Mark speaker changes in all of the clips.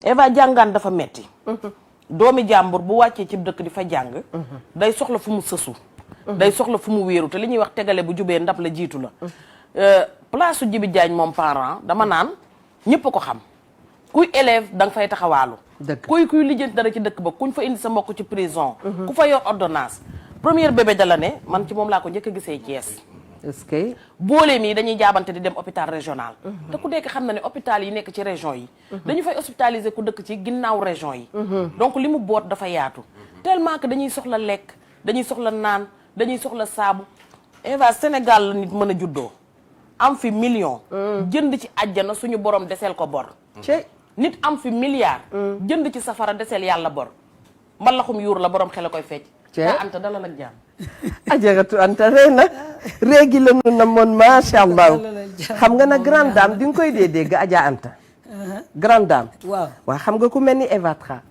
Speaker 1: Eva jàngaan dafa metti doomi jàmbur bu wàccee ci dëkk di fa jàng day soxla fu mu sësu day soxla fu mu wéeru te li ñuy wax tegale bu jubee ndab la jiitu la place su Djibi Diagne moom parent dama naan ñëpp ko xam kuy élève da nga fay taxawaalu kuy lijjanti dara ci dëkk ba kuñ fa indi sa mbokk ci prison ku fa yor ordonnance première bébé da la ne man ci moom laa ko njëkk a gisee Thiès
Speaker 2: est-ce que
Speaker 1: booleem yi dañuy jaabante di dem hôpital régional te ku nekk xam na ne hôpital yi nekk ci région yi dañu fay hospitaliser ku dëkk ci ginnaaw région yi donc li mu boot dafa yaatu tellement que dañuy soxla lekk dañuy soxla naan dañuy soxla saabu Eva Sénégal la nit mën a juddoo am fi million jënd ci àjjana suñu borom deseel ko bor nit am fi milliard jënd ci safara deseel yàlla bor mbalaxum yuur la borom xel a koy fecc daa Anta dala nag jàmm
Speaker 2: ajaratu Anta rey na réegi la nu na moon macha allah xam nga nag grande dame di nga koy dégg Adja Anta grande dame waaw xam nga ku mel ni Eva Tra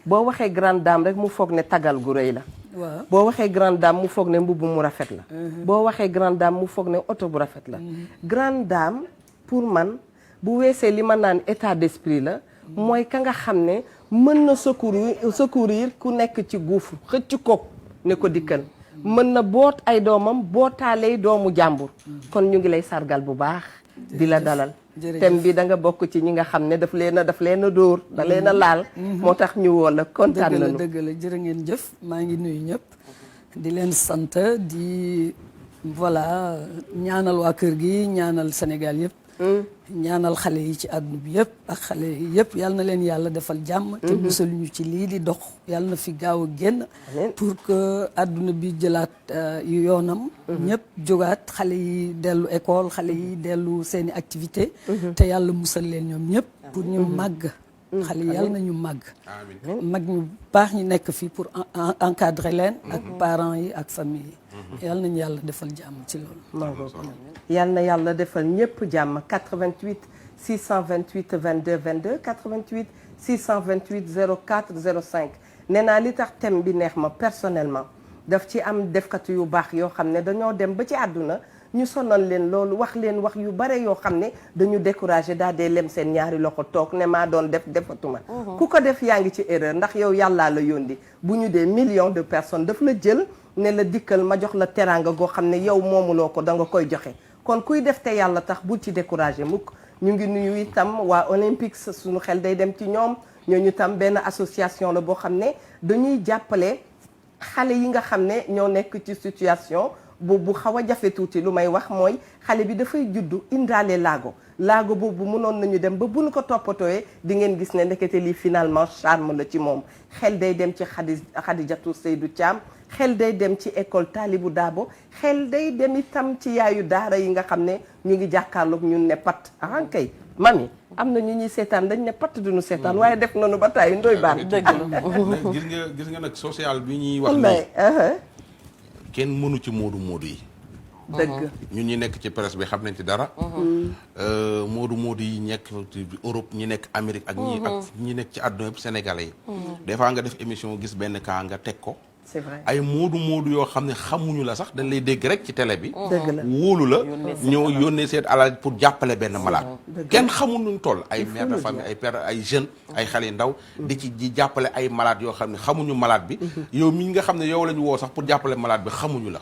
Speaker 2: boo waxee grande dame rek mu foog ne tagal gu rëy la boo waxee grande dame mu foog ne mbubb mu rafet la boo waxee grande dame mu foog ne oto bu rafet la grande dame pour man bu weesee li ma naan état d'esprit la mooy ka nga xam ne mën na secourir ku nekk ci guufu xëcc ko ne ko dikkal mën na boot ay doomam bootaaley doomu jàmbur kon ñu ngi lay sargal bu baax di la dalal thème bi da nga bokk ci ñi nga xam ne daf leen a dóor da leen a laal moo tax ñu woo la kontaan nañu
Speaker 3: dëgg la jërë ngeen jëf maa ngi nuyu ñëpp di leen sant di voilà ñaanal waa kër gi ñaanal Sénégal yëpp ñaanal xale yi ci àdduna bi yëpp ak xale yi yëpp yal na leen yàlla defal jàmm te musal ñu ci lii di dox yàlla na fi gaaw a génn pour que àdduna bi jëlaat yoonam ñëpp jógaat xale yi dellu école xale yi dellu seeni activité te yàlla musal leen ñoom ñëpp pour ñu màgg xale yi yàlla na ñu màgg mag ñu baax ñi nekk fii pour encadrer leen ak parents yi ak famille yi yàlla nañu yàlla defal jàmm ci loolu
Speaker 2: yal na yàlla defal ñëpp jàmm 88 628 22 22 88 628 04 05 nee naa li tax thème bi neex ma personnellement daf ci am defkatu yu baax yoo xam ne dañoo dem ba ci àdduna ñu sonal leen loolu wax leen wax yu bare yoo xam ne dañu découragé daal dee lem seen ñaari loxo toog ne maa doon defatuma ku ko def yaa ngi ci erreur ndax yow yàllaa la yónni bu ñu dee millions de personnes daf la jël ne la dikkal ma jox la teraanga goo xam ne yow moomuloo ko da nga koy joxe kon kuy def te yàlla tax bul ci découragé mukk ñu ngi nuyu itam waa Olympique suñu xel day dem ci ñoom ñooñu tam benn association la boo xam ne dañuy jàppale xale yi nga xam ne ñoo nekk ci situation bu xaw a jafe tuuti lu may wax mooy xale bi dafay juddu indaale laago boobu mënoon nañu dem ba bu ñu ko toppatooyee di ngeen gis ne ndekete lii finalement charme la ci moom xel day dem ci Khadijatou Seydou Thiam xel day dem ci école Talibou Dabo xel day dem itam ci yaayu daara yi nga xam ne ñu ngi jàkkaarloog ñun ne pat kay mami am na ñu ñuy seetaan dañ ne patt duñu seetaan waaye def nañu ba tàyyi ndoy baan
Speaker 4: gis nga nag social bi ñuy wax nii kenn mënu ci moodu yi
Speaker 2: dëgg
Speaker 4: ñun ñi nekk ci presse bi xam nañ ci dara moodu yi nekk Europe ñi nekk Amérique ak ñi nekk ci àdduna yëpp Sénégalais yi des fois nga def émission gis benn cas nga teg ko
Speaker 2: c'est vrai
Speaker 4: ay moodu yoo xam ne xamuñu la sax dañ lay dégg rek ci télé bi
Speaker 2: dëgg la
Speaker 4: wóolu la ñëw yónnee seen alal pour jàppale benn malade kenn xamul nuñ toll ay mère de famille ay père ay jeunes ay xale yu ndaw di jàppale ay malade yoo xam ne xamuñu malade bi yow mi nga xam ne yow la ñu woo sax pour jàppale malade bi xamuñu la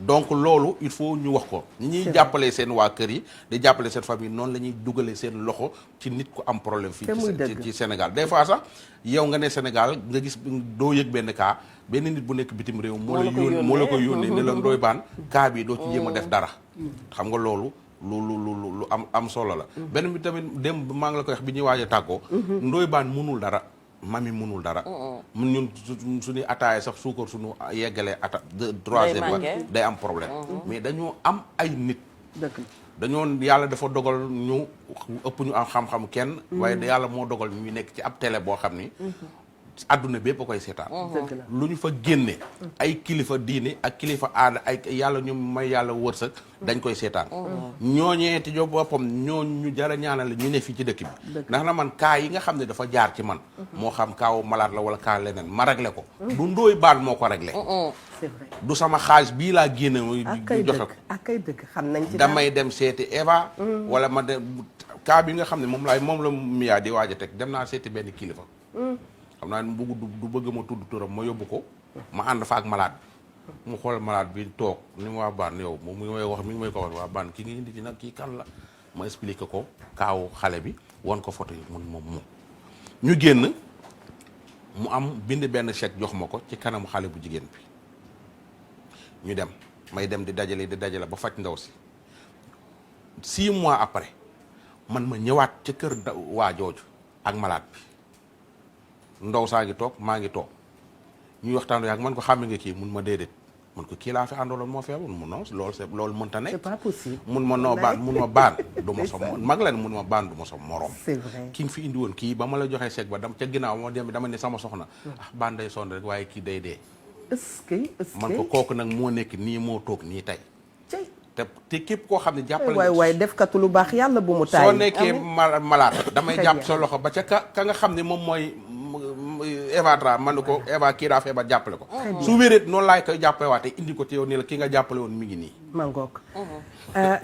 Speaker 4: donc loolu il faut ñu wax ko ñuy jàppale seen waa kër yi di jàppale seen famille noonu la ñuy dugalee seen loxo ci nit ku am problème fii ci Sénégal des fois sax yow nga ne Sénégal nga gis doo yëg benn cas benn nit bu nekk bitim réew moo la ko yónnee ne la Ndoye Bane cas bi doo ci jéem a def dara xam nga loolu lu am solo la benn bi tamit dem maa ngi la koy wax bi ñuy waaj a tàggoo Ndoye Bane mënul dara mami mënul dara mun ñun suñuy ataaya sax suukar suñu yeggalee troisième ba day am problème mais dañoo am ay nit dañoo yàlla dafa dogal ñu ëpp ñu am xam-xam kenn waaye yàlla moo dogal ñu nekk ci ab télé boo xam ni adduna bépp a koy seetaan lu ñu fa génne ay kilifa diine ak kilifa aada ay yàlla ñu may yàlla wërsëg dañ koy seetaan ñooñee te jo boppam ñu jara ñaanal ñu ne fii ci dëkk bi ndax na man kaa yi nga xam ne dafa jaar ci man moo xam kaawu malade la wala kaa leneen ma réglé ko du Ndoye Bane moo ko réglé
Speaker 2: c'est vrai
Speaker 4: du sama xaalis bii laa génne ñu joxe ko
Speaker 2: ak kay dëgg xam nañ ci
Speaker 4: damay dem seeti Eva wala ma dem cas bi nga xam ne moom la Mia di waaj a teg dem naa seeti benn kilifa. xam naa ne du bëgg ma tudd turam ma yóbbu ko. ma ànd fa ak malade bi mu xool malade bi toog ni mu waa baan yow moom mi ngi may wax mi ngi may ko wax waa baan ki nga indi ci nag kii kan la ma expliqué ko kaawu xale bi won ko photo yi moom ñu génn mu am bind benn chèque jox ma ko ci kanamu xale bu jigéen bi ñu dem may dem di dajale ba faj ndaw si 6 mois après man ma ñëwaat ca kër waa jooju ak malade bi ndaw saa ngi toog maa ngi toog ñuy waxtaan ak man ko xàmme nga kii mun ma déedéet man ko kii laa fi àndaloon moo feebar mun non loolu mënta nekk.
Speaker 2: c'est pas possible.
Speaker 4: mun ma noo baan mun ma baan du ma sa mag leen mun ma baan du ma sa morom.
Speaker 2: c'est vrai
Speaker 4: ki nga fi indi woon kii ba ma la joxee chèque ba ca ginnaaw moo dem dama ne sama soxna. baan day sonn rek waaye kii day dee.
Speaker 2: est-ce que
Speaker 4: man ko kooku nag moo nekk nii moo toog nii tey. te képp koo xam ne jàppale
Speaker 2: waay def katu lu baax yàlla bu mu taay.
Speaker 4: soo nekkee malade damay jàpp sa loxo ba ca ka nga xam ne moom mooy Eva Tra man ko Eva kii daa feebar jàppale ko. su wéree noonu laay koy jàppale waate indi ko te yow nii la ki nga jàppale woon mi ngi nii.
Speaker 2: mangook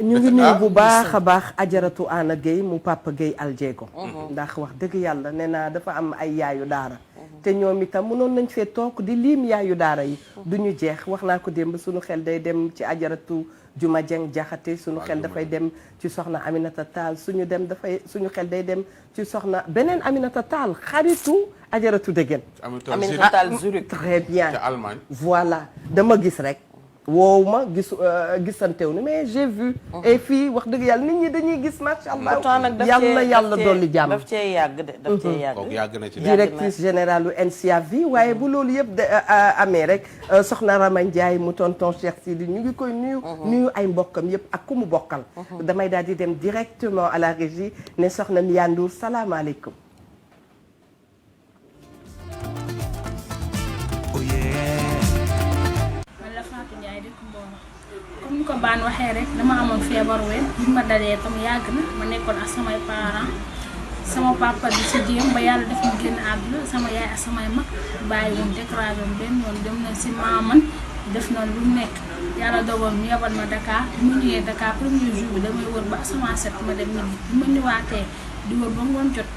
Speaker 2: ñu ngi nuyu bu baax a baax ajaratu Anna Gueye mu Papa Gueye Aljeego. ndax wax dëgg yàlla nee naa dafa am ay yaayu daara. te ñoom itam mënoon nañ fee toog di liim yaayu daara yi. du ñu jeex wax naa ko démb suñu xel day dem ci ajaratu Juma Jeng Jaxate suñu xel dafay dem ci soxna Aminata Tall suñu xel day dem ci soxna beneen Aminata Tall xaritu ajaratu dëggen
Speaker 1: Aminata Tall Zurich
Speaker 2: très bien
Speaker 4: ca Allemagne
Speaker 2: voilà dama gis rek woowu ma gisantew ni mais j'ai vu et fii wax dëgg yàlla nit ñi dañuy gis macha allah yàlla dolli jàmm
Speaker 1: daf cee yàgg de daf cee yàgg
Speaker 4: na ci
Speaker 2: directrice générale u NCAV waaye bu loolu yëpp de amee rek soxna Rama Ndiaye mu tonton Cheikh Sidi ñu ngi koy nuyu ay mbokkam yëpp ak ku mu bokkal damay daal di dem directement à la régie ne soxna Mia Ndour salaamaaleykum
Speaker 5: comme ni ko baan waxee rek dama amoon feebar ween bi ma dalee tam yàgg na ma nekkoon ak samay parents sama papa di si jéem ba yàlla def mu génn àdduna sama yaay ak samay mag bàyyi woon découragé woon benn yoon dem na si maaman def na lu nekk yàlla dogal mu yebal ma Dakar bi mu ñëwee Dakar premier jour bi damay wër ba asamaan set ma dem ñibbi bi ma ñëwaatee di wër ba ngoon jot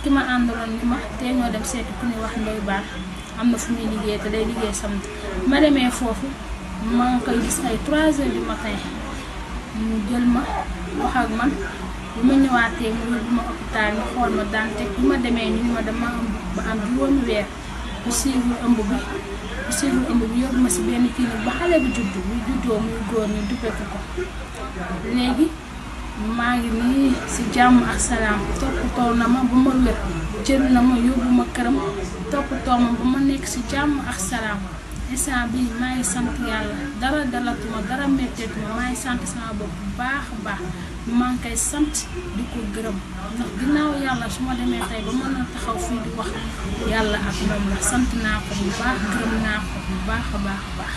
Speaker 5: ki ma àndaloon ni ma tey ñoo dem seeti ku ñuy wax Ndoye Baan am na fu muy liggéey te day liggéey samedi ma demee foofu maa ngi koy gis ay 3 heures du matin mu jël ma wax ak man bi ma ñëwaatee mu yóbbu ma hôpital ñu xool ma dante bi ma demee ñu ma dama ëmb ba am juróomi weer bu suivre ëmb bi yóbbu ma si benn clinique ba xale bi juddu muy juddoo muy góor ñu duppee ko léegi maa ngi nii si jàmm ak salaam toppatoo na ma ba ma wér jël na ma yóbbu ma këram toppatoo ma ba ma nekk si jàmm ak salaam instant bii maa ngi sant yàlla dara dalatuma dara metteetuma maa ngi sant sama bopp bu baax a baax maa ngi koy sant di ko gërëm ndax ginnaaw yàlla su ma demee tey ba mën a taxaw fii di wax yàlla ak moom la sant naa ko bu baax gërëm naa ko bu baax a baax a baax.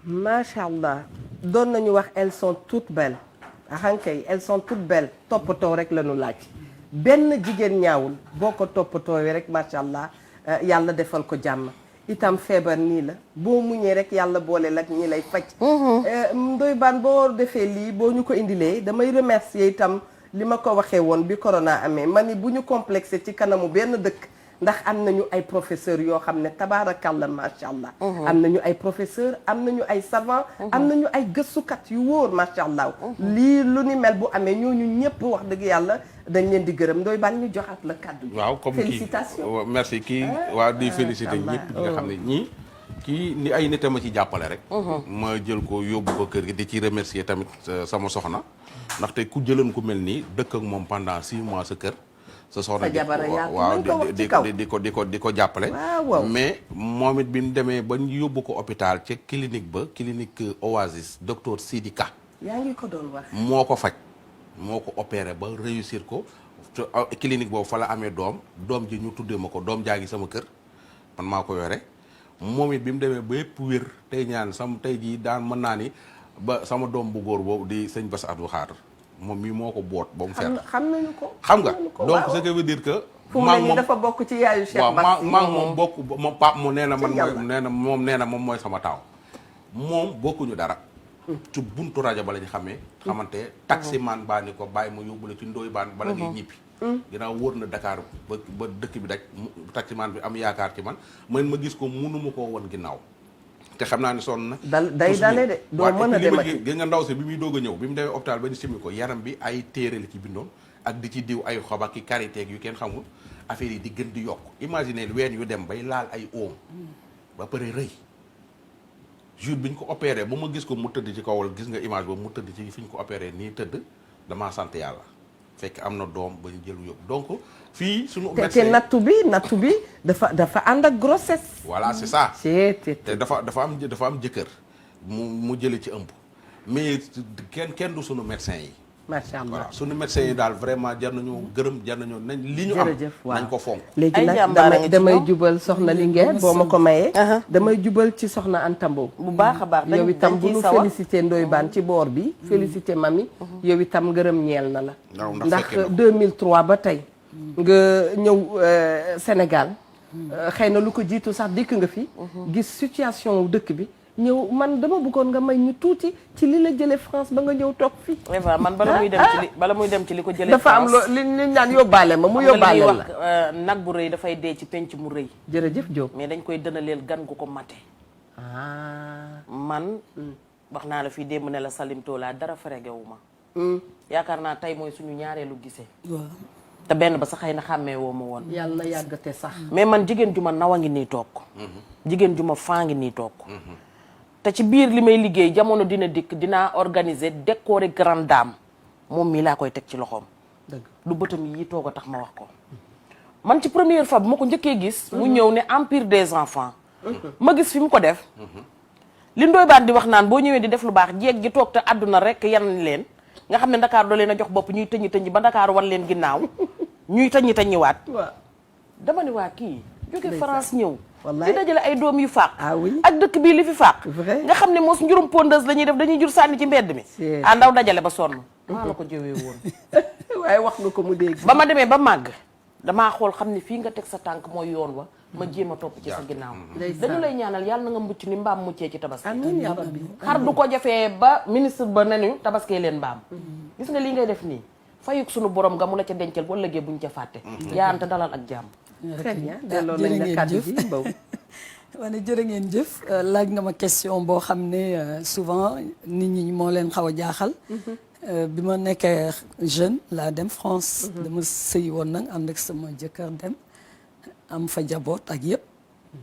Speaker 2: macha allah doon nañu wax elles sont toutes belles axankay elles sont toutes belles toppatoo rek la ñu laaj benn jigéen ñaawul boo ko toppatoowee rek macha allah. yàlla defal ko jàmm itam feebar nii la boo muñee rek yàlla boole lak ñi lay faj Ndoye Bane boo defee lii boo ñu ko indilee damay remercier itam li ma ko waxee woon bi corona amee ma ni bu ñu complexé ci kanamu benn dëkk ndax am nañu ay professeurs yoo xam ne tabaarakàlla macha allah am nañu ay professeurs am nañu ay savants am nañu ay gëstukat yu wóor macha allah lii lu ni mel bu amee ñooñu ñëpp wax dëgg yàlla dañ leen di gërëm Ndoye Bane ñu joxaat la kàddu gi
Speaker 4: waaw comme
Speaker 2: félicitations
Speaker 4: merci kii waa di félicité ñëpp ñi nga xam ne ñii kii ni ay nit a ma ci jàppale rek ma jël ko yóbbu ko kër gi di ci remercier tamit sama soxna ndaxte ku jëlan ku mel nii dëkk ak moom pendant 6 mois sa kër sa soxna waaw di ko jàppale mais moom it bi ñu demee ba ñu yóbbu ko hôpital ca clinique Oasis docteur Sidi Ka
Speaker 2: yaa ngi ko doon wax
Speaker 4: moo ko faj moo ko opéré ba réussir ko clinique boobu fa la amee doom ji ñu tuddee ma ko doom jaa ngi sama kër man maa ko yore moom it bi mu demee ba yëpp wér tey ñaan tey jii daan mën naa ni ba sama doom bu góor boobu di sëñ Bass Abdou Khadre moom mii moo ko boot ba mu fer
Speaker 2: xam nañu ko
Speaker 4: xam nga donc ce qui veut dire que
Speaker 2: maa moom dafa bokk ci yaayu Cheikh Bass
Speaker 4: maa moom bokk moom Pape mu nee na man nee na moom mooy sama taaw moom bokkuñu dara ci buntu rajo ba lañ xamee xamante taximan baa ni ko bàyyi ma yóbbule ci ndooy baan bala ngay ñibbi ginnaaw wóor na Dakar ba dëkk bi daj taximan bi am yaakaar ci man ma gis ko mënuma koo won ginnaaw te xam naa ne sonn na
Speaker 2: day dalee de doo mën a demati
Speaker 4: gis nga ndaw si bi muy doog a ñëw bi mu demee hôpital ba ñu simi ko yaram bi ay téere la ci bindoon ak di ci diw ay xob ak i kariteeg yu kenn xamul affaire yi di gën di yokk imaginer ween yu dem bay laal ay oom ba pare rëy jour bi ñu ko opéré ba ma gis ko mu tëdd ci kawal gis nga image ba mu tëdd ci fi ñu ko opéré nii tëdd damaa sant yàlla fekk am na doom ba ñu jël yóbbu donc fii suñu médecin
Speaker 2: te nattu bi dafa ànd ak grossesse.
Speaker 4: voilà c'est ça
Speaker 2: te
Speaker 4: dafa am jëkkër mu jële ci ëmb mais kenn du suñu médecin yi
Speaker 2: macha allah
Speaker 4: voilà suñu médecin yi daal vraiment jar nañu gërëm jar nañu nañ li ñu am nañ ko fonk
Speaker 2: léegi nag damay jubal soxna Linguère boo ma ko mayee damay jubal ci soxna Anta Mbow
Speaker 1: bu baax a baax
Speaker 2: yow itam bu ñu félicité Ndoye Bane ci boor bi félicité mami yow itam ngërëm ñeel na la ndax 2003 ba tey nga ñëw Sénégal xëy na lu ko jiitu sax dikk nga fi gis situation dëkk bi ñëw man dama bëggoon nga may ñu tuuti ci li la jëlee France ba nga ñëw toog fii.
Speaker 1: Eva man bala muy dem ci li ko jëlee
Speaker 2: dafa am li naan yóbbaale ma mu yóbbaale la
Speaker 1: wax nag bu rëy dafay dee ci penc mu rëy.
Speaker 2: jërëjëf Diop.
Speaker 1: mais dañ koy dënaleel gan gu ko mate. man wax naa la fii démb ne la Salim Tola dara feregewu ma. yaakaar naa tey mooy suñu ñaareelu gisee. te benn ba sax xëy na xàmmee woo ma woon.
Speaker 2: yàlla na yàggate sax.
Speaker 1: mais man jigéen ju ma nawa ngi nii toog. jigéen ju ma faa ngi nii toog. te ci biir li may liggéey jamono dina dikk dinaa organiser décorer grande dame moom mii laa koy teg ci loxoom.
Speaker 2: dëgg
Speaker 1: lu bëtam yi toog a tax ma wax ko. man ci première fois bu ma ko njëkkee gis. mu ñëw ne empire des enfants. ma gis fi mu ko def. li Ndoye Bane di wax naan boo ñëwee di def lu baax jeeg gi toog te àdduna rek yan leen nga xam ne Dakar doo leen a jox bopp ñuy tëñi tëñi ba Dakar wan leen ginnaaw ñuy tëñi tëñiwaat. dama ne waa kii jóge France ñëw. di dajale ay doom yu fàq ak dëkk bii li fi fàq nga xam ne mos njurum pondeuse la ñuy def dañuy jur sànni ci mbedd mi ndaw dajale ba sonn maa la ko jëwee woon
Speaker 2: waaye wax nga ko mu dégg
Speaker 1: ba ma demee ba màgg damaa xool xam ne fii nga teg sa tànk mooy yoon wa ma jéem a topp ci sa ginnaaw dañu lay ñaanal yàlla na nga mucc ni mbaam muccee ci tabaski
Speaker 2: amiin yaa rabbi
Speaker 1: xar du ko jafee ba ministre ba nañu tabaskee leen mbaam gis nga lii ngay def nii fayuk sunu borom nga mu la ca dencal ba ëllëgee buñ ca fàtte yaa ante dalal ak jàmm
Speaker 2: très bien delloo nañ la kàddu gi Mbow
Speaker 3: wane jërë ngeen jëf laaj nga ma question boo xam ne souvent nit ñi moo leen xaw a jaaxal bi ma nekkee jeune laa dem France dama sëy woon nag ànd ak sama jëkkër dem am fa jaboot ak yëpp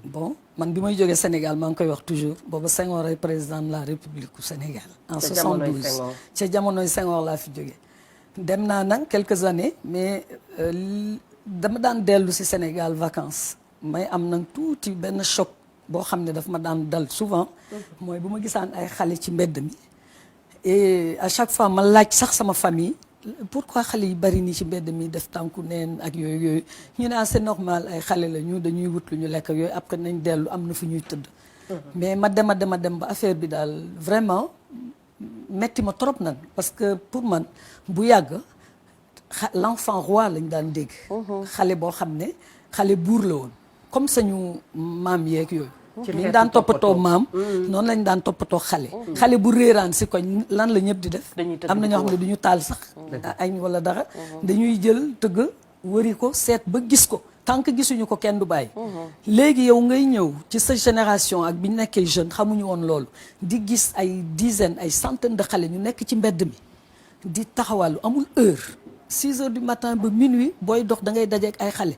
Speaker 3: bon man bi may jógee Sénégal maa ngi koy wax toujours booba Senghor ay président de la République du Sénégal en 72 ca jamonoy Senghor laa fi jógee dem naa nag quelques années mais dama daan dellu si Sénégal vacances may am nag tuuti benn choc boo xam ne daf ma daan dal souvent mooy bu ma gisaan ay xale ci mbedd mi et à chaque fois ma laaj sax sama famille pourquoi xale yi bari nii ci mbedd mi def tànku neen ak yooyu ñu ne c'est normal ay xale la ñu dañuy wut lu ñu lekk yooyu après nañ dellu am na fu ñuy tëdd mais ma dem ba affaire bi daal vraiment metti ma trop nag parce que pour man bu yàgg l'enfant roi lañ daan dégg xale boo xam ne xale buur la woon comme sañu maam yeeg yooyu liñ daan toppatoo maam noonu lañ daan toppatoo xale bu réeraan si koñ lan la ñëpp di def am na ñoo xam ne du ñu taal sax añ wala dara dañuy jël tëgg wëri ko seet ba gis ko tant que gisuñu ko kenn du bàyyi léegi yow ngay ñëw ci sa génération ak bi ñu nekkee jeune xamuñu woon loolu di gis ay dizaine ay centaine de xale ñu nekk ci mbedd mi di taxawàllu amul heure 6 heures du matin ba minuit booy dox da ngay dajeek ay xale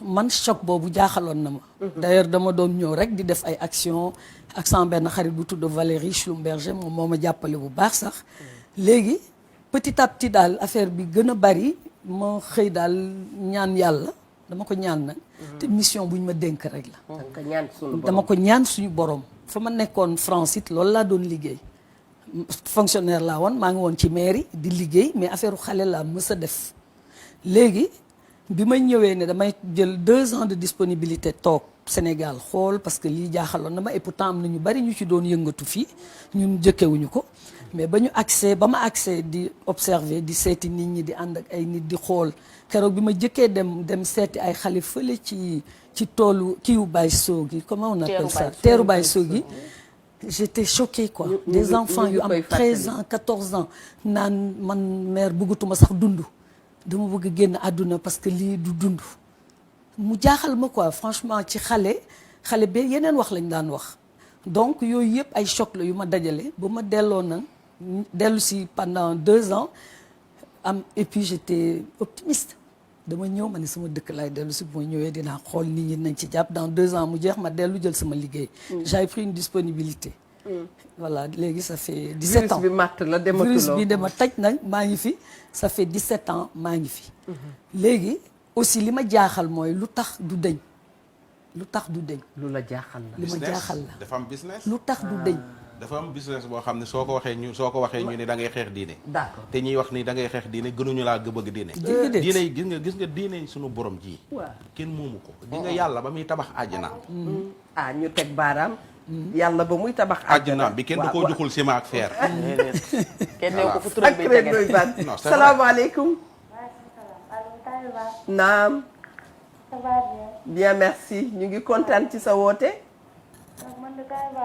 Speaker 3: man choc boobu jaaxaloon na ma d'ailleurs dama doon ñëw rek di def ay action ak sama benn xarit bu tudd Valérie Schlumberger moom moo ma jàppale bu baax sax léegi petit à petit daal affaire bi gën a bari ma xëy daal ñaan yàlla dama ko ñaan nag te mission bu ñu ma dénk rek la dama ko ñaan suñu borom fa ma nekkoon France it loolu laa doon liggéey fonctionnaire laa woon maa ngi woon ci mairie di liggéey mais affaire xale laa mës a def léegi bi may ñëwee ne damay jël 2 ans de disponibilité toog Sénégal xool parce que lii jaaxaloon na ma et pourtant am na ñu bari ñu ci doon yëngatu fii ñun jëkkewuñu ko mais ba ma accès di observer di seeti nit ñi di ànd ak ay nit di xool keroog bi ma jëkkee dem seeti ay xale fële ci toolu kiiwu Baye Sogui comment on appelle ça teeru Baye Sogui j'étais choquée quoi. Des enfants yu am 13 ans 14 ans naan man mère bëggatuma sax dund dama bëgg a génn àdduna parce que lii du dund mu jaaxal ma quoi franchement ci xale ba yeneen wax lañ daan wax donc yooyu yëpp ay choc la yu ma dajale ba ma delloo na dellu si pendant 2 ans et puis j'étais optimiste dama ñëw ma ne sama dëkk laay dellu si bu ma ñëwee dinaa xool nit ñi nañ ci jàpp dans 2 ans mu jeex ma dellu jël sama liggéey. j'avais pris une disponibilité. voilà léegi ça fait 17 ans
Speaker 2: virus bi matt la dematuloo
Speaker 3: virus bi dama taj nag maa ngi fi ça fait 17 ans maa ngi fi. léegi aussi li ma jaaxal mooy lu tax du dëñ. lu tax du dëñ.
Speaker 2: lu la jaaxal la.
Speaker 3: li ma jaaxal la
Speaker 4: dafa am business.
Speaker 3: lu tax du dëñ.
Speaker 4: dafa am business boo xam ne soo ko waxee ñu ne da ngay xeex diine.
Speaker 2: d'accord
Speaker 4: te ñuy wax ni da ngay xeex diine gënuñu laa bëgg diine. diine yi gis nga diine yi suñu borom ji. kenn moomu ko. di nga yàlla ba muy tabax àjjana.
Speaker 2: ñu teg baaraam. yàlla ba muy tabax
Speaker 4: àjjana bi kenn du ko joxul ciment ak fer.
Speaker 1: kenn ne ko fu turam bi tege.
Speaker 2: non salaamaaleykum. naam.
Speaker 6: ça va bien.
Speaker 2: bien merci ñu ngi kontaan ci sa woote.
Speaker 6: man de Taïba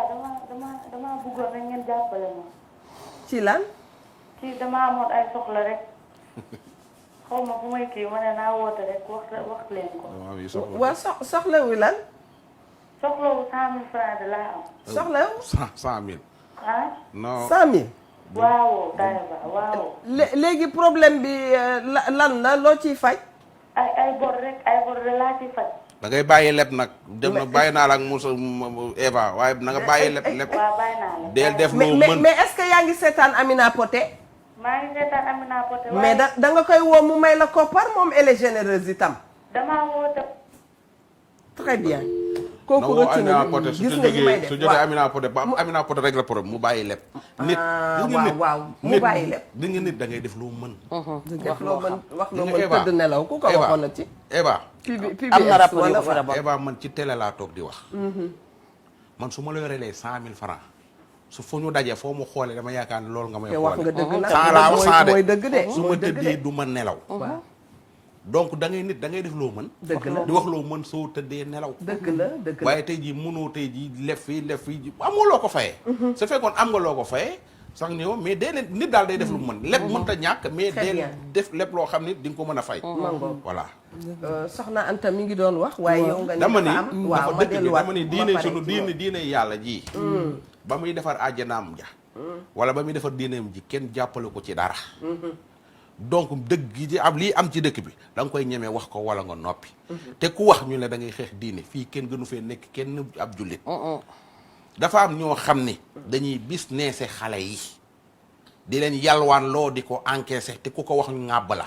Speaker 6: dama bëggoon rek ngeen jàppale ma.
Speaker 2: ci lan.
Speaker 6: ci dama amoon ay soxla rek xaw ma fu may kii ma ne naa woote rek wax leen ko.
Speaker 2: waa soxla wu lan.
Speaker 6: soxla wu 100 000 francs de laa am.
Speaker 2: soxla wu.
Speaker 4: 100 000.
Speaker 6: ah.
Speaker 4: non
Speaker 2: 100 000.
Speaker 6: waaw Taïba waaw.
Speaker 2: léegi problème bi lan la loo ciy faj.
Speaker 6: ay bor rek ay bor de laa ci faj.
Speaker 4: da ngay bàyyi leb nag dem na bàyyi naa la ak Moussa Eva waaye na nga bàyyi leb.
Speaker 6: waaw bàyyi naa la.
Speaker 4: deel def loo mën
Speaker 2: mais est-ce que yaa ngi seetaan Amina Poté.
Speaker 6: maa ngi seetaan Amina Poté.
Speaker 2: mais da nga koy woo mu may la koppar moom elle est généreuse itam.
Speaker 6: damaa woote.
Speaker 2: très bien.
Speaker 4: na
Speaker 2: kooku
Speaker 4: woo
Speaker 2: rëcc
Speaker 4: Amina
Speaker 2: na
Speaker 4: Poté su
Speaker 2: gis nga li may
Speaker 4: jógee
Speaker 2: def
Speaker 4: su jógee Amina Poté ba Amina Poté rek la problème mu bàyyi leb. nit
Speaker 2: waaw mu bàyyi leb.
Speaker 4: di nga nit da ngay def loo mën.
Speaker 2: def loo mën wax loo mën tëdd nelaw ku ko waxoon na ci.
Speaker 4: Eva
Speaker 1: am na rapport yu ko fi d'abord.
Speaker 4: Eva man ci télé laa toog di wax. man su ma la yorelee 100 000 francs su fu ñu dajee foo mu xoolee dama yaakaar ne loolu nga may
Speaker 2: te
Speaker 4: xoole.
Speaker 2: wax nga dëgg nag
Speaker 4: sans laa wax sans de
Speaker 2: mooy dëgg de.
Speaker 4: su ma tëddee du ma nelaw. donc da ngay nit da ngay def loo mën.
Speaker 2: dëgg la
Speaker 4: di wax loo mën soo tëddee nelaw.
Speaker 2: dëgg la dëgg la
Speaker 4: waaye tey jii mënoo tey jii lef fii amoo loo ko fayee. su fekkoon am nga loo ko fayee sax ñëw mais dee leen nit daal day def lu mu mën. lépp mënta ñàkk mais dee def lépp loo xam ne di nga ko mën a fay.
Speaker 2: mango
Speaker 4: voilà.
Speaker 2: soxna Anta mi ngi doon wax. waaye yow nga
Speaker 4: dama ni
Speaker 2: am waaw
Speaker 4: dafa
Speaker 2: ma
Speaker 4: dëkk bi
Speaker 2: delluwaat
Speaker 4: dama ni diine sunu diine yàlla ji. ba muy defar àjjanaam ja. wala ba muy defar diineem ji kenn jàppale ko ci dara. donc dëgg gi ci am lii am ci dëkk bi da nga koy ñemee wax ko wala nga noppi. te ku wax ñu ne da ngay xeex diine fii kenn gënu fee nekk kenn ab jullit. dafa am ñoo xam ni dañuy business xale yi di leen yalwaan loo di ko encaissé te ku ko wax ñu ŋàbb la.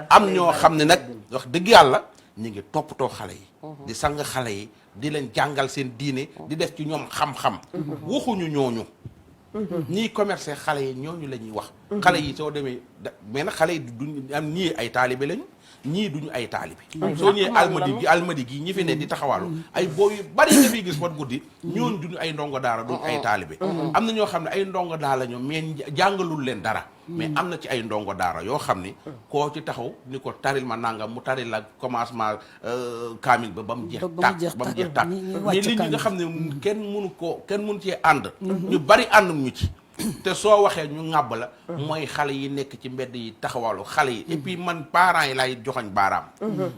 Speaker 4: am ñoo xam ne nag wax dëgg yàlla ñu ngi toppatoo xale yi. di sang xale yi di leen jàngal seen diine di def ci ñoom xam-xam. waxuñu ñooñu. ñii commerce xale yi ñooñu la ñuy wax. xale yi soo demee mais nag xale yi duñ am ñii ay taalibe lañu ñii duñu ay taalibe. soo ñëwee almadi gi ñi fi ne di taxawaalu ay boo yu bari nga fiy gis wat guddi ñooñu duñu ay ndongo daara duñu ay taalibe. am na ñoo xam ne ay ndongo daara ñoom mais jàngalul leen dara. mais am na ci ay ndongo daara yoo xam ni koo ci taxaw ni ko taril ma nangam mu taril la commencement kaamil ba ba mu jeex tàkk ba mu jeex tàkk mais li ñi nga xam ne kenn mënu cee ànd ñu bari ànd ñu ci te soo waxee ñu ŋàbb la mooy xale yi nekk ci mbedd yi taxawalu xale yi et puis man parents yi laay joxañ baaraam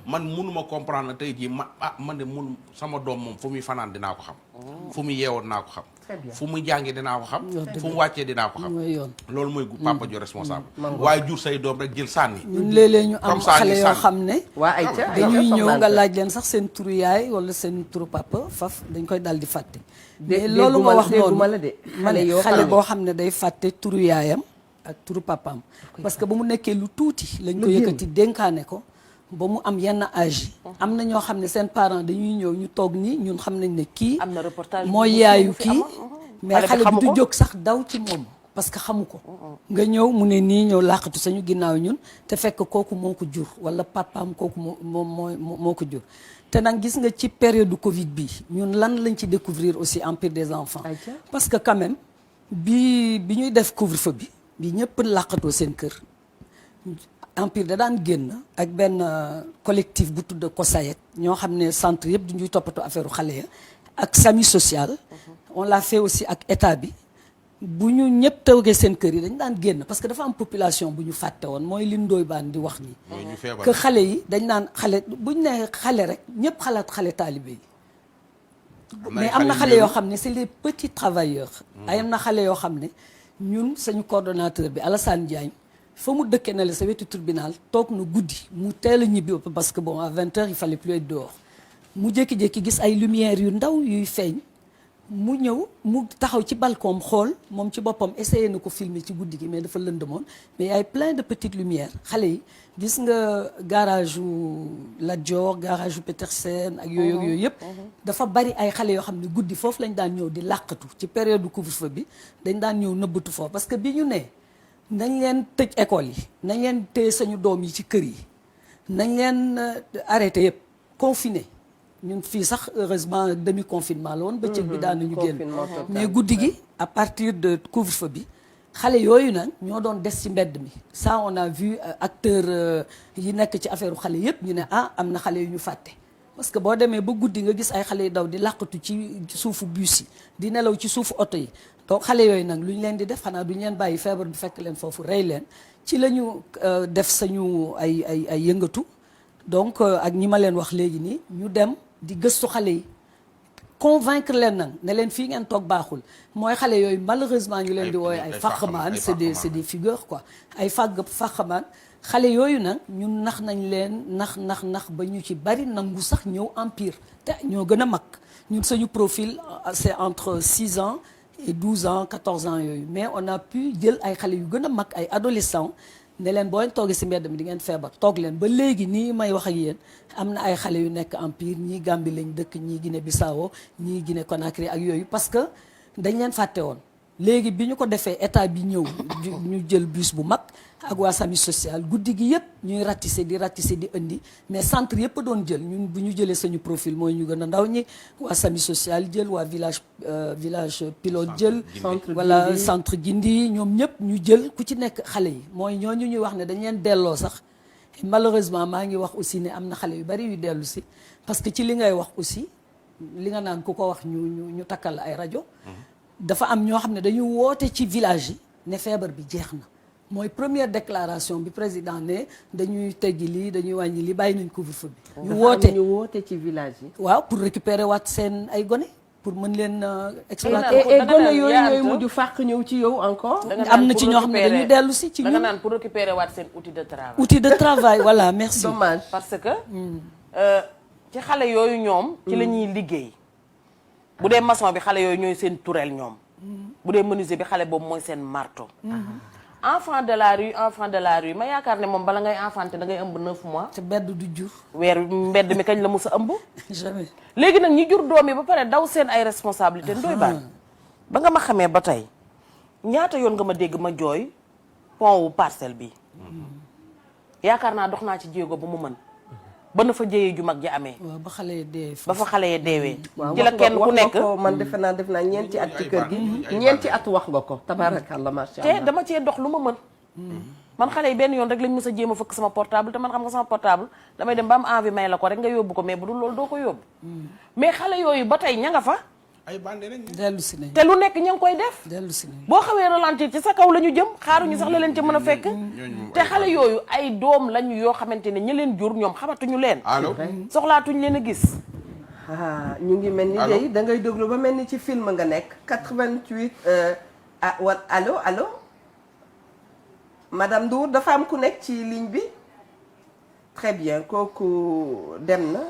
Speaker 4: man mënuma comprendre na tey jii man de mun sama doom moom fu muy fanaan dinaa ko xam fu muy yeewoo dinaa ko xam fu muy jàngee dinaa ko xam fu mu wàccee dinaa ko xam loolu mooy papa ju responsable waaye jur say doom rek jël sànni
Speaker 3: ñun léeg-léeg ñu am xale yoo xam ne dañuy ñëw nga laaj leen sax seen turu yaay wala seen turu papa faf dañ koy dal di fàtte mais loolu nga wax noonu ma ne xale boo xam ne day fàtte turu yaayam ak turu papaam parce que ba mu nekkee lu tuuti lañ ko yëkkati dénkaane ko ba mu am yenn âge yi am na ñoo xam ne seen parents dañuy ñëw ñu toog nii ñun xam nañ ne kii mooy yaayu kii mais xale bi du jóg sax daw ci moom parce que xamu ko nga ñëw mu ne nii ñëw làqatu sañu ginnaaw ñun te fekk kooku moo ko jur wala papaam kooku moo ko jur te nag gis nga ci période du Covid bi ñun lan lañ ci découvrir aussi Empire des enfants parce que quand même bi ñuy def couvre-feu bi ñëpp làqatoo seen kër Empire da daan génn ak benn collectif bu tudd COSAYET ñoo xam ne centre yëpp du ñuy toppatoo affaire xale ya ak SAMU social on l'a fait aussi ak état bi bu ñu ñëpp toogee seen kër yi dañ daan génn parce que dafa am population bu ñu fàtte woon mooy li Ndoye Bane di wax nii que xale yi dañ naan xale buñ nee xale rek ñëpp xalaat xale taalibe yi mais am na xale yoo xam ne c'est les petits travailleurs ay am na xale yoo xam ne ñun sañu coordonnateur bi Alassane Diagne fa mu dëkkee na la sa wetu tribunal toog na guddi mu teel a ñibbi parce que bon à 20h il fallait plus être dehors mu jékki-jékki gis ay lumières yu ndaw yuy feeñ mu ñëw mu taxaw ci balcon xool moom ci boppam essayé na ko filmer ci guddi gi mais dafa lëndëmoon mais ay plein de petites lumières xale yi gis nga garage u Lat Dior garage u Petersen ak yooyu yëpp dafa bari ay xale yoo xam ne guddi foofu lañ daan ñëw di làqatu ci période du couvre-feu bi dañ daan ñëw nëbbatu foofu parce que bi ñu ne nañ leen tëj école yi nañ leen téye sañu doom yi ci kër yi nañ leen arrêté yëpp confiné ñun fii sax heureusement demi confinement la woon bëccëg bi daan nañu génn mais guddi gi à partir de couvre-feu bi xale yooyu nag ñoo doon des ci mbedd mi ça on a vu acteurs yi nekk ci affaire xale yëpp ñu ne am na xale yu ñu fàtte parce que boo demee ba guddi nga gis ay xale yu daw di làqatu ci suufu bus yi di nelaw ci suufu oto yi donc xale yooyu nag lu ñu leen di def xanaa duñu leen bàyyi feebar bi fekk leen foofu rey leen ci la ñu def sañu ay yëngatu donc ak ñi ma leen wax léegi nii ñu dem di gëstu xale yi convaincre leen nag ne leen fii ngeen toog baaxul mooy xale yooyu malheureusement ñu leen di wooye ay fàqamaan c'est des figures quoi ay fàqamaan xale yooyu nag ñun nax nañ leen nax ba ñu ci bari nangu sax ñëw empire te ñoo gën a mag ñun suñu profil c'est entre 6 ans et 12 ans 14 ans yooyu mais on a pu jël ay xale yu gën a mag ay adolescents ne leen boo leen toogee ci mbedd mi di ngeen feebar toog leen ba léegi nii may wax ak yéen am na ay xale yu nekk empire ñii Gambie lañ dëkk ñii Guinée Bissau ñii Guinée Conakry ak yooyu parce que dañ leen fàtte woon léegi bi ñu ko defee état bi ñëw ñu jël bus bu mag ak waa SAMU social guddi gi yëpp ñuy ratisser di indi mais centre yëpp doon jël ñun bu ñu jëlee suñu profil mooy ñu gën a ndaw ñi waa SAMU social jël waa village pilote jël wala centre Gindi ñoom ñëpp ñu jël ku ci nekk xale yi mooy ñooñu ñuy wax ne dañ leen delloo sax malheureusement maa ngi wax aussi ne am na xale yu bari yu dellu si parce que ci li ngay wax aussi li nga naan ku ko wax ñu takkal ay rajo dafa am ñoo xam ne dañu woote ci village yi ne feebar bi jeex na mooy première déclaration bi président ne dañuy teggi lii dañuy wàññi lii bàyyi nañ couvre-feu bi ñu woote ci village yi waaw pour récupérer waat seen ay gone pour mën leen exploiter
Speaker 2: et gone yooyu ñooy mujj fàq ñëw ci yow encore
Speaker 3: am na ci ñoo xam ne dañuy dellu si ci
Speaker 1: da nga naan pour récupérer waat seen outil de
Speaker 3: travail voilà merci
Speaker 2: dommage
Speaker 1: parce que ci xale yooyu ñoom ci la ñuy liggéey bu dee maçon bi xale yooyu ñooy seen tourelle ñoom bu dee menuisier bi xale boobu mooy seen marteau enfant de la rue ma yaakaar ne moom bala ngay enfanté da ngay ëmb 9 mois
Speaker 3: te mbedd du jur
Speaker 1: mbedd mi kañ la mos a ëmb
Speaker 3: jamais
Speaker 1: léegi nag ñi jur doom yi ba pare daw seen ay responsabilité Ndoye Bane ba nga ma xamee ba tey ñaata yoon nga ma dégg ma jooy pont wu Parcelles bi yaakaar naa dox naa ci jéego ba mu mën ba na fa jëyee ju mag ji amee.
Speaker 3: waaw ba xale yi dee.
Speaker 1: ba fa xale yi deewee.
Speaker 2: waaw
Speaker 1: ci la kenn ku nekk
Speaker 2: man defe naa def naa ñeenti at ci kër gi. ñeenti at wax nga ko. tabarakallah macha allah
Speaker 1: te dama cee dox lu ma mën. man xale yi benn yoon rek lañ mës a jéem a fëkk sama portable te man xam nga sama portable damay dem ba am envie may la ko rek nga yóbbu ko mais bu dul loolu doo ko yóbbu. mais xale yooyu ba tey ña nga fa.
Speaker 4: ay bande lañ.
Speaker 3: dellu si nañ
Speaker 1: te lu nekk ña ngi koy def.
Speaker 3: dellu si nañ
Speaker 1: boo xawee ralentir ci sa kaw la ñu jëm xaaruñu sax la leen ca mën a fekk. te xale yooyu ay doom lañu yoo xamante ne ñi leen jur ñoom xamatuñu leen.
Speaker 4: allo.
Speaker 1: soxlaatuñu leen a gis.
Speaker 2: ñu ngi mel ni day da ngay déglu ba mel ni ci film nga nekk 88 allo madame Ndour dafa am ku nekk ci ligne bi très bien kooku dem na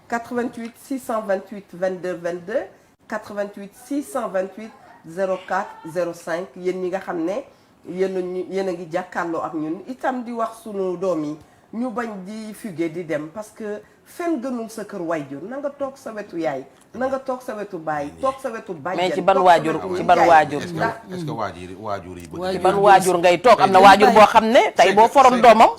Speaker 2: 88 628 22 22 88 628 04 05 yéen ñi nga xam ne yéen a ngi jàkkaarloo ak ñun itam di wax sunu doom yi ñu bañ di fuguer di dem parce que fenn gënul sa kër waajur na nga toog sa wetu yaay na nga toog sa wetu baay toog sa wetu bàjjen.
Speaker 1: mais ci ban waajur ci ban waajur.
Speaker 4: est-ce que waajur yi bëgg
Speaker 1: ci ban waajur ngay toog am na waajur boo xam ne tey boo foroon doomam.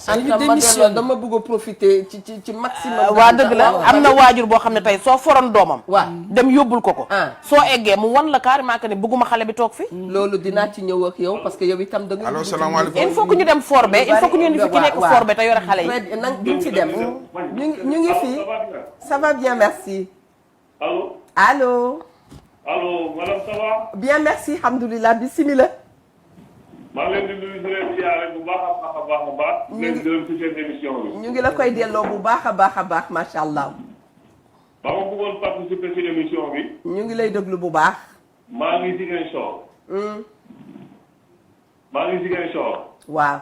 Speaker 2: dama bëgg a profiter ci maximum.
Speaker 1: waa dëgg la am na waajur boo xam ne tey soo foroon doomam.
Speaker 2: waaw
Speaker 1: dem yóbbul ko. soo eggee mu wan la carrément que ne bëgguma xale bi toog fi.
Speaker 2: loolu dinaa ci ñëw ak yow parce que yow itam da nga.
Speaker 4: allo salaamaaleykum.
Speaker 1: il faut que ñu dem forbe il faut que ñu indi fi ki nekk forbe te yore xale yi.
Speaker 2: nag duñ ci dem ñu ngi fii ça va bien merci.
Speaker 7: allo.
Speaker 2: allo.
Speaker 7: allo madame ça va.
Speaker 2: bien merci alhamdulilah bisimilah.
Speaker 7: maa ngi leen di nuyu di leen ziare bu baax a baax. ñu ngi leen di seen émission bi.
Speaker 2: ñu ngi la koy delloo bu baax a baax macha allah.
Speaker 7: ba ma bëggoon participer ci émission bi.
Speaker 2: ñu ngi lay déglu bu baax.
Speaker 7: maa ngi Ziguinchor.
Speaker 2: waaw.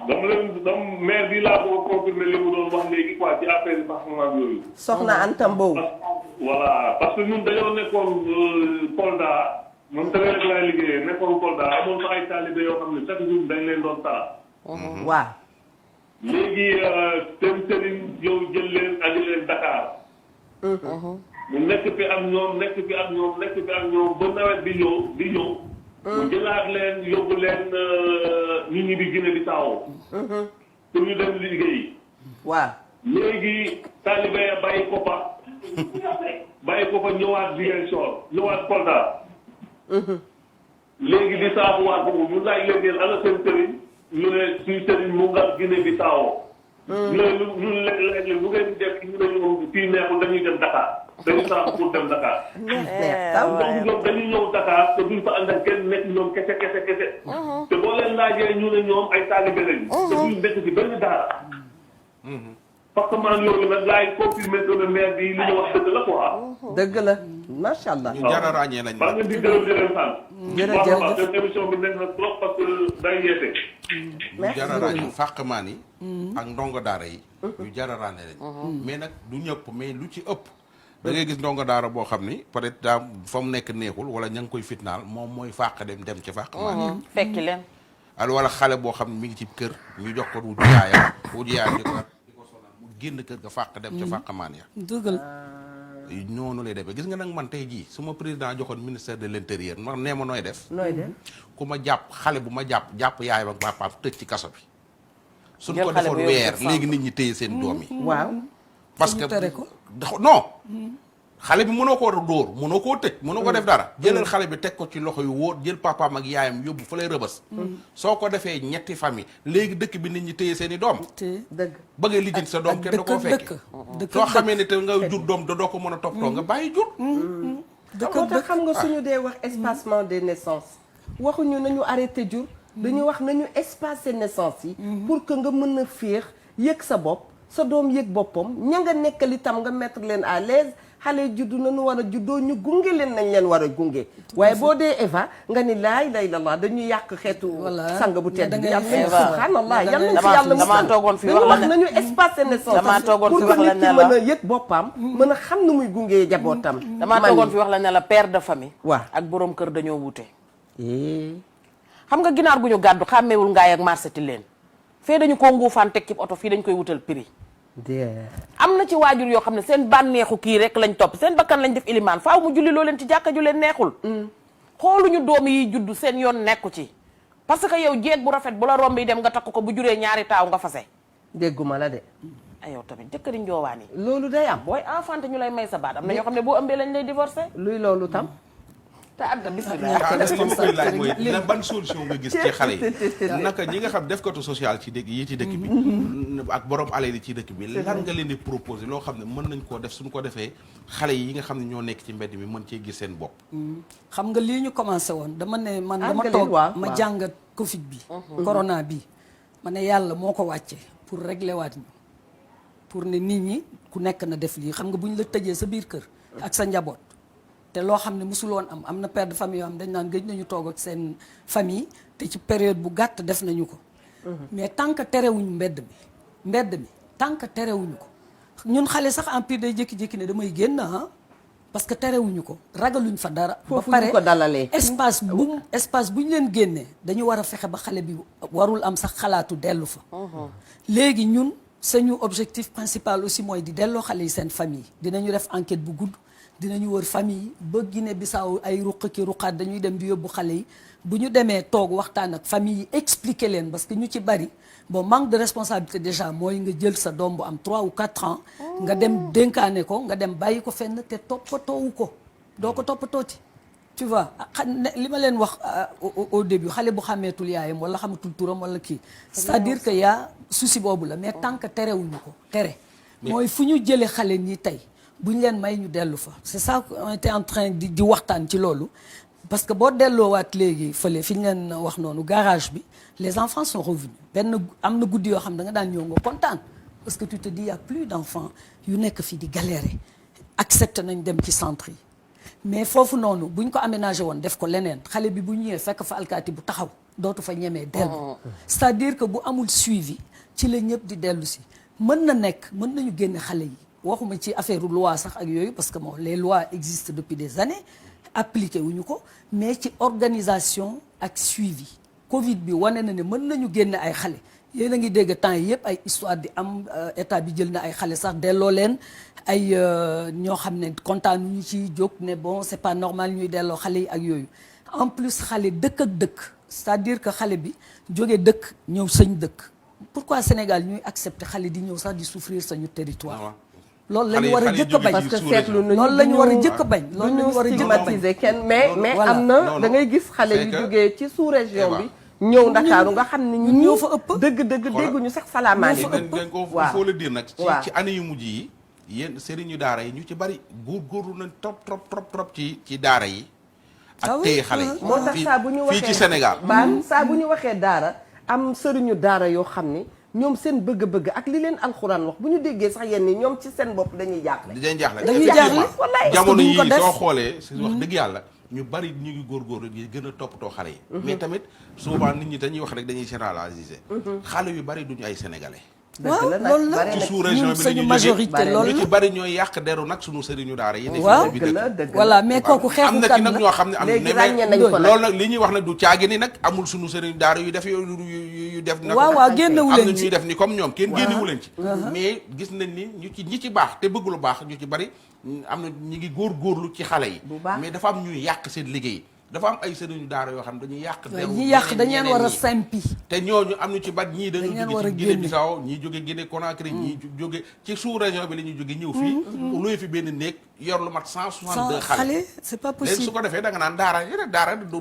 Speaker 7: dama maire bi laa ko confirmer li mu doon wax léegi quoi ci affaire yi parfumage yooyu.
Speaker 2: soxna Anta Mbow.
Speaker 7: voilà parce que ñun dañoo nekkoon Kolda moom tamit rek laay liggéeyee nekkoon Kolda amoon fa ay taalibe yoo xam ne chaque jour dañ leen doon tara.
Speaker 2: waaw.
Speaker 7: léegi seen sëriñ yow jël leen andi leen Dakar. mu nekk fi ak ñoom ba nawet bi ñëw. mu jëlaat leen yóbbu leen nit ñi di Guinée Bissau. pour ñu dem liggéeyi.
Speaker 2: waaw.
Speaker 7: léegi taalibe ya bàyyi ko fa ñëwaat Ziguinchor ñëwaat Kolda. léegi di saabuwaat boobu ñu laaj leen yéen ana seen sëriñ ñu ne suñu sëriñ mu nga Guinée Bissau. ñu laaj leen lu ngeen di def ñu ne ñoom fii neexul dañuy dem Dakar dañuy saabu pour dem Dakar. donc ñoom dañuy ñëw Dakar te duñ fa ànd ak kenn nekk ñoom kese. te boo leen laajee ñu ne ñoom ay taalibe lañu. te duñ nekk ci benn daara. parce que man yooyu nag laay confirmer que le maire bi li ñu wax dëgg la quoi.
Speaker 2: dëgg la macha allah.
Speaker 4: ñu jar a ràññee lañ.
Speaker 7: maa ngi leen di gërëm di leen sant.
Speaker 2: jërëjëf
Speaker 7: seen émission bi nekk na trop parce que day yeete.
Speaker 4: ñu jar a ràññee fàqmaan yi. ak ndongo daara yi. ñu jar a ràññee lañ. mais nag du ñëpp mais lu ci ëpp. da ngay gis ndongo daara boo xam ni peut-être daa fa mu nekk neexul wala ña ngi koy fitnaal moom mooy fàq dem ci fàqmaan yi.
Speaker 1: fekki leen.
Speaker 4: alors wala xale boo xam ne mi ngi ci kër ñu jox ko wutu yaayam di ko sonal mu génn kër ga fàq dem ca fàqmaan ya.
Speaker 3: dëgg la.
Speaker 4: noonu lay demee gis nga nag man tey jii su ma président joxoon ministère de l'intérieur ma nee ma nooy def. ku ma jàpp xale bu ma jàpp yaayam ak papaam tëj ci kaso bi. suñ ko defoon weer léegi nit ñi téye seen doom yi.
Speaker 2: waaw.
Speaker 4: parce que non. xale bi mënoo koo dóor mënoo koo tëj mënoo ko def dara. jëlal xale bi teg ko ci loxo yu wóor jël papaam ak yaayam yóbbu fa lay rëbës. soo ko defee ñetti famille léegi dëkk bi nit ñi téye seen i doom.
Speaker 2: dëgg.
Speaker 4: bëggee lijjanti sa doom kenn du ko fekke soo xamee ne te nga jur doom doo ko mën a toppatoo nga bàyyi jur.
Speaker 2: moo tax xam nga suñu dee wax espacement des naissances waxuñu nañu arrêté jur. dañu wax nañu espacer naissance yi. pour que nga mën a féex yëg sa bopp sa doom yëg boppam ña nga nekkal itam nga mettre leen à l'aise xale juddu nañu war a juddoo ñu gunge leen nañ leen war a gunge. waaye boo dee Eva nga ni laa ilaaha illallaah dañuy yàq xeetu. sang bu tedd bi yàlla subhanallah yàlla na fi yàlla
Speaker 1: damaa toogoon fi wax la
Speaker 2: nañu espacer naissance pour que nit ki mën a yëg boppam. mën a xam nu muy gungee jabootam.
Speaker 1: damaa toogoon fi wax la ne la père de famille.
Speaker 2: waaw
Speaker 1: ak borom kër dañoo wute. xam nga ginaar gu ñu gàddu xàmmeewul ngaay ak marsetti leen fee dañu ko nguufaan teg ci oto fii dañ koy wutal prix. am na ci waajur yoo xam ne seen bànneexu kii rek lañ topp seen bakkan lañ def ilimaan faaw mu julli loo leen ci jàkka ju leen neexul. xooluñu doom yi juddu seen yoon nekku ci parce que yow jeeg bu rafet bu la romb yi dem nga takk ko bu juree ñaari taaw nga fase.
Speaker 2: dégguma la de.
Speaker 1: yow tamit jëkkëri njoowaan yi.
Speaker 2: loolu day am.
Speaker 1: booy enfante ñu lay may sa baat am na ñoo xam ne boo ëmbee lañ lay divorcé.
Speaker 2: luy loolu tam.
Speaker 1: te adda bismillah.
Speaker 4: li ma koy laaj mooy ban solution nga gis ci xale yi naka ñi nga xam def katu social ci dëkk yi ci dëkk bi ak borom alal yi ci dëkk bi lan nga leen di proposer loo xam ne mën nañ koo def suñu ko defee xale yi nga xam ne ñoo nekk ci mbedd mi mën cee gis seen bopp.
Speaker 3: xam nga lii ñu commencé woon dama ne man dama toog ma jàngat Covid bi. corona bi ma ne yàlla moo ko wàcce pour régler waat ñu pour ne nit ñi ku nekk na def lii xam nga bu ñu la tëjee sa biir kër ak sa njaboot. te loo xam ne mosul woon am na père de famille yoo xam dañ naan gëj nañu toog ak seen famille te ci période bu gàtt def nañu ko. mais tant que terewuñu mbedd mi tant que terewuñu ko ñun xale sax en pire day jékki-jékki ne damay génn parce que terewuñu ko ragaluñ fa dara. ba pare
Speaker 2: ko dalalee.
Speaker 3: espace bu ñu leen génnee dañu war a fexe ba xale bi warul am sax xalaatu dellu fa. léegi ñun suñu objectif principal aussi mooy di delloo xale yi seen famille dinañu def enquête bu gudd. dinañu wër famille ba Guinée Bissau ay ruq ki ruqaat dañuy dem di yóbbu xale yi bu ñu demee toog waxtaan ak famille yi expliquer leen parce que ñu ci bari bon manque de responsabilité déjà mooy nga jël sa doom bu am 3 ou 4 ans nga dem dénkaane ko nga dem bàyyi ko fenn te toppatoowu ko doo ko toppatooti tu vois li ma leen wax au début xale bu xàmmeetul yaayam wala xamatul turam wala kii c'est-à-dire que yaa souci boobu la mais tant que terewuñu ko tere mooy fu ñu jëlee xale ñi tey bu ñu leen may ñu dellu fa c'est ça qu'on était en train di waxtaan ci loolu parce que boo delloowaat léegi fële fi ñu leen wax noonu garage bi les enfants sont revenus benn am na guddi yoo xam da nga daan ñëw nga kontaan parce que tu te dis y a plus d'enfants yu nekk fii di galérer accepté nañ dem ci centre yi mais foofu noonu bu ñu ko aménagé woon def ko leneen xale bi bu ñëwee fekk fa alkaati bu taxaw dootu fa ñemee dellu c'est-à-dire que bu amul suivi ci la ñëpp di dellu si mën na nekk mën nañu génne xale yi waxuma ci affaire loi sax ak yooyu parce que bon les lois existent depuis des années appliqué wuñu ko mais ci organisation ak suivi Covid bi wane na ne mën nañu génne ay xale yéen a ngi dégg temps yi yëpp ay histoire di am état bi jël na ay xale sax delloo leen ay ñoo xam ne kontaan ñu ci jóg ne bon c'est pas normal ñuy delloo xale yi ak yooyu en plus xale dëkk ak dëkk c'est-à-dire que xale bi jóge dëkk ñëw sañ dëkk pourquoi Sénégal ñuy accepter xale di ñëw sax di souffrir sañu territoire loolu la ñu war a jëkk a bañ
Speaker 2: parce que seetlu nañu
Speaker 3: loolu la ñu war a jëkk a bañ loolu la ñu war a jëkk a bañ
Speaker 2: stigmatiser kenn mais
Speaker 3: Voilà.
Speaker 2: am na da ngay gis xale yu jógee ci sous-région bi ñëw Ndakaaru nga xam ne ñun
Speaker 3: ñoo fa ëpp
Speaker 2: dëgg dégguñu sax salaamaaleykum
Speaker 4: dañ ko faut le dire nag ci année yu mujj yi yéen sëriñu daara yi ñu ci bari góorgóorlu nañ trop ci daara yi ak téye xale yi
Speaker 2: moo tax saa bu ñu waxee
Speaker 4: fii ci Sénégal
Speaker 2: saa bu ñu waxee daara am sëriñu daara yoo xam ni ñoom seen bëgg-bëgg ak li leen alxuraan wax bu ñu déggee sax yenn ni ñoom ci seen bopp dañuy jaaxle
Speaker 3: dañuy jaaxle
Speaker 4: jamono yi
Speaker 3: ko def
Speaker 4: soo xoolee si wax dëgg yàlla ñu bari ñu ngi góorgóorlu di gën a toppatoo xale yi mais tamit souvent nit ñi dañuy wax rek dañuy généraliser xale yu bari duñu ay sénégalais
Speaker 3: waaw loolu la
Speaker 4: ci sous-région bi
Speaker 3: suñu majorité loolu
Speaker 4: ñu ci bari ñooy yàq deru nag suñu sëriñu daara yi
Speaker 3: waaw
Speaker 4: bi dëkk
Speaker 3: voilà mais kooku xeexu
Speaker 4: am na
Speaker 3: kan
Speaker 4: ci nag
Speaker 3: la
Speaker 4: ñoo xam ne am
Speaker 2: léegi ràññee nañ ko nag
Speaker 4: loolu nag li ñuy wax nag du caagi ni nag amul suñu sëriñu daara yu def yu def na
Speaker 3: waaw génnewu
Speaker 4: am na
Speaker 3: leen ci
Speaker 4: ñuy def ni comme ñoom kenn génnewu leen ci mais gis nañ ni ñi ci baax te bëgg lu baax ñu ci bari am na ñi ngi góorgóorlu ci xale yi mais dafa am ñuy yàq seen liggéey dafa am ay sëriñu daara yoo xam dañuy yàq
Speaker 3: ñi yàq dañ leen war a simpi
Speaker 4: te ñooñu am ñu ci bat ñii dañu
Speaker 3: dañ leen war a
Speaker 4: jóge ci Guinée Bissau ñii jóge Guinée Conakry ñii jóge ci sous région bi la ñuy jóge ñëw fii luy fi benn néeg yor lu mat 162 xale
Speaker 3: c'est pas
Speaker 4: léegi
Speaker 3: possible
Speaker 4: su ko defee da nga naan daara du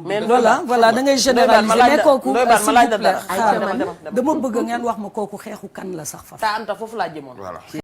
Speaker 3: voilà da ngay généraliser mais kooku
Speaker 1: ma laaj la dara
Speaker 3: xaaral dama bëgg ngeen wax ma kooku xeexu kan la sax fa
Speaker 1: ta anta foofu laa jëmoon
Speaker 4: voilà